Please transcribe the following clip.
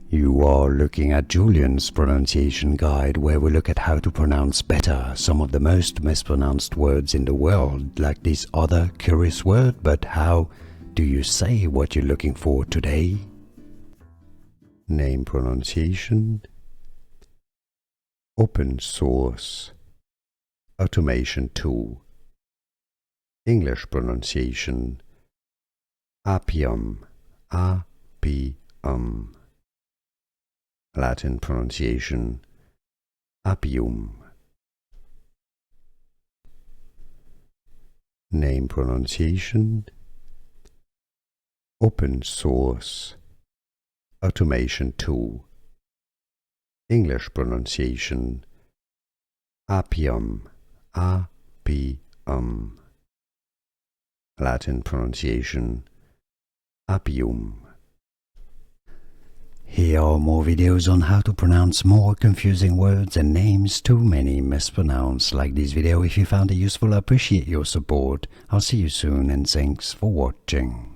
You are looking at Julian's pronunciation guide, where we look at how to pronounce better some of the most mispronounced words in the world, like this other curious word. But how do you say what you're looking for today? Name pronunciation, open source, automation tool, English pronunciation, appium, appium. Latin pronunciation, appium. Name pronunciation, open source, automation tool, English pronunciation, appium, appium. Latin pronunciation, appium. Here are more videos on how to pronounce more confusing words and names too many mispronounced. Like this video if you found it useful. I appreciate your support. I'll see you soon and thanks for watching.